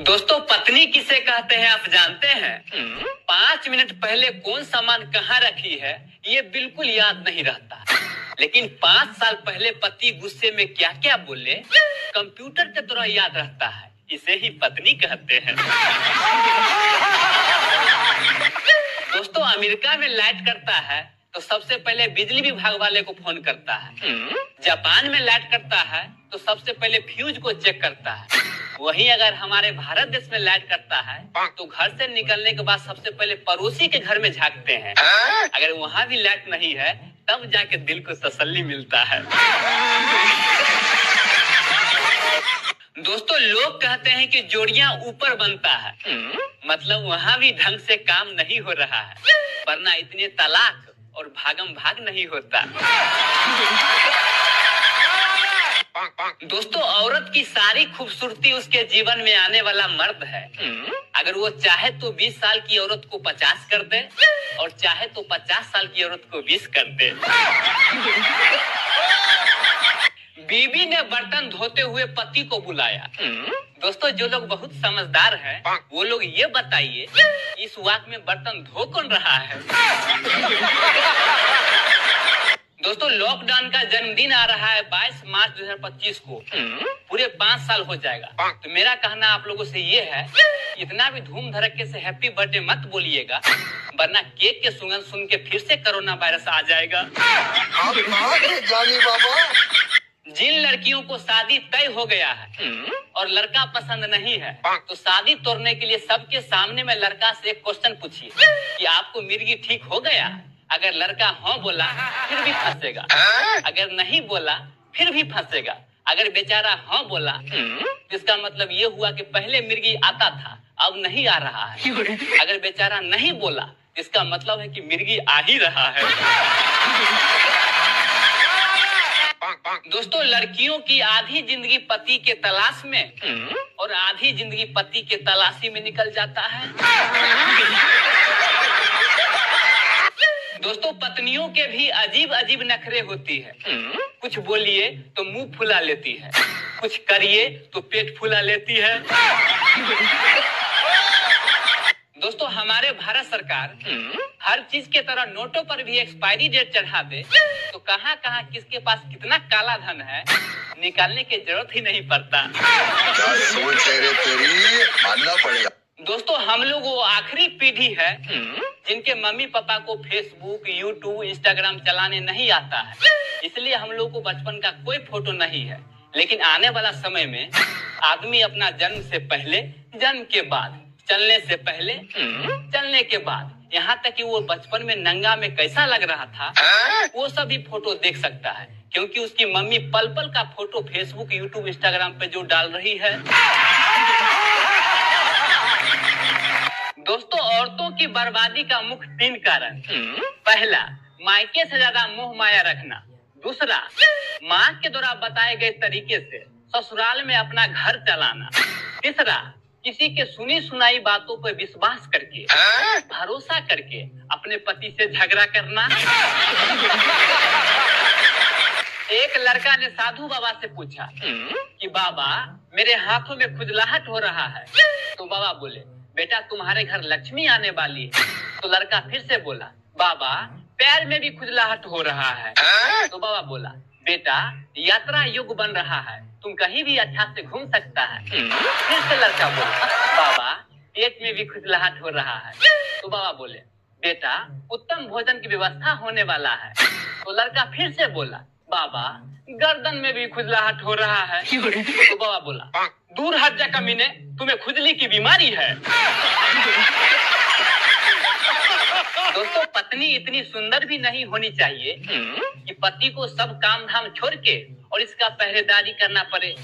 दोस्तों, पत्नी किसे कहते हैं आप जानते हैं? 5 मिनट पहले कौन सामान कहाँ रखी है ये बिल्कुल याद नहीं रहता, लेकिन 5 साल पहले पति गुस्से में क्या क्या बोले कंप्यूटर के तरह याद रहता है। इसे ही पत्नी कहते हैं। दोस्तों, अमेरिका में लाइट कटता है तो सबसे पहले बिजली विभाग वाले को फोन करता है। जापान में लाइट कटता है तो सबसे पहले फ्यूज को चेक करता है। वहीं अगर हमारे भारत देश में लाइट कटता है तो घर से निकलने के बाद सबसे पहले पड़ोसी के घर में झांकते हैं। अगर वहाँ भी लाइट नहीं है तब जाके दिल को तसल्ली मिलता है। दोस्तों, लोग कहते हैं कि जोड़ियां ऊपर बनता है, मतलब वहाँ भी ढंग से काम नहीं हो रहा है, वरना इतने तलाक और भागम भाग नहीं होता। दोस्तों, औरत की सारी खूबसूरती उसके जीवन में आने वाला मर्द है। अगर वो चाहे तो 20 साल की औरत को 50 कर दे और चाहे तो 50 साल की औरत को 20 कर दे। बीवी ने बर्तन धोते हुए पति को बुलाया। दोस्तों, जो लोग बहुत समझदार हैं, वो लोग ये बताइए इस वाक्य में बर्तन धो कौन रहा है? दोस्तों, लॉकडाउन का जन्मदिन आ रहा है 22 मार्च 2025 को। पूरे 5 साल हो जाएगा। तो मेरा कहना आप लोगों से ये है, इतना भी धूम धड़के से हैप्पी बर्थडे मत बोलिएगा, वरना केक के सुगंध सुन के फिर से कोरोना वायरस आ जाएगा। जानी बाबा, जिन लड़कियों को शादी तय हो गया है और लड़का पसंद नहीं है, तो शादी तोड़ने के लिए सबके सामने में लड़का से एक क्वेश्चन पूछिए कि आपको मिर्गी ठीक हो गया? अगर लड़का हाँ बोला फिर भी फंसेगा, अगर नहीं बोला फिर भी फंसेगा। अगर बेचारा हाँ बोला तो इसका मतलब ये हुआ कि पहले मिर्गी आता था अब नहीं आ रहा है। अगर बेचारा नहीं बोला इसका मतलब है कि मिर्गी आ ही रहा है। दोस्तों, लड़कियों की आधी जिंदगी पति के तलाश में और आधी जिंदगी पति के तलाशी में निकल जाता है। दोस्तों, पत्नियों के भी अजीब अजीब नखरे होती है। कुछ बोलिए तो मुंह फुला लेती है, कुछ करिए तो पेट फुला लेती है। दोस्तों, हमारे भारत सरकार हर चीज के तरह नोटों पर भी एक्सपायरी डेट चढ़ा दे तो कहाँ कहाँ किसके पास कितना काला धन है निकालने की जरूरत ही नहीं पड़ता। क्या सोच है रे तेरी, मानना पड़ेगा। दोस्तों, हम लोग वो आखिरी पीढ़ी है जिनके मम्मी पापा को फेसबुक, यूट्यूब, इंस्टाग्राम चलाने नहीं आता है, इसलिए हम लोग को बचपन का कोई फोटो नहीं है। लेकिन आने वाला समय में आदमी अपना जन्म से पहले, जन्म के बाद, चलने से पहले, चलने के बाद, यहाँ तक कि वो बचपन में नंगा में कैसा लग रहा था वो सभी फोटो देख सकता है, क्योंकि उसकी मम्मी पल पल का फोटो फेसबुक, यूट्यूब, इंस्टाग्राम पे जो डाल रही है। दोस्तों, औरतों की बर्बादी का मुख्य 3 कारण। पहला, मायके से ज्यादा मोह माया रखना। दूसरा, माँ के द्वारा बताए गए तरीके से ससुराल में अपना घर चलाना। तीसरा, किसी के सुनी सुनाई बातों पर विश्वास करके, भरोसा करके अपने पति से झगड़ा करना। एक लड़का ने साधु बाबा से पूछा कि बाबा, मेरे हाथों में खुजलाहट हो रहा है। तो बाबा बोले, बेटा तुम्हारे घर लक्ष्मी आने वाली है। तो लड़का फिर से बोला, बाबा पैर में भी खुजलाहट हो रहा है। तो बाबा बोला, बेटा यात्रा युग बन रहा है, तुम कहीं भी अच्छा से घूम सकता है। फिर से लड़का बोला, बाबा पेट में भी खुजलाहट हो रहा है। तो बाबा बोले, बेटा उत्तम भोजन की व्यवस्था होने वाला है। तो लड़का फिर से बोला, बाबा गर्दन में भी खुजलाहट हो रहा है। तो बाबा बोला, दूर हट जा कमीने, तुम्हें खुजली की बीमारी है। दोस्तों, पत्नी इतनी सुंदर भी नहीं होनी चाहिए कि पति को सब काम धाम छोड़ के और इसका पहरेदारी करना पड़े।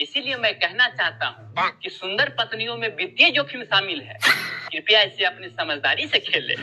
इसीलिए मैं कहना चाहता हूँ कि सुंदर पत्नियों में वित्तीय जोखिम शामिल है। कृपया इसे अपनी समझदारी से खेलें।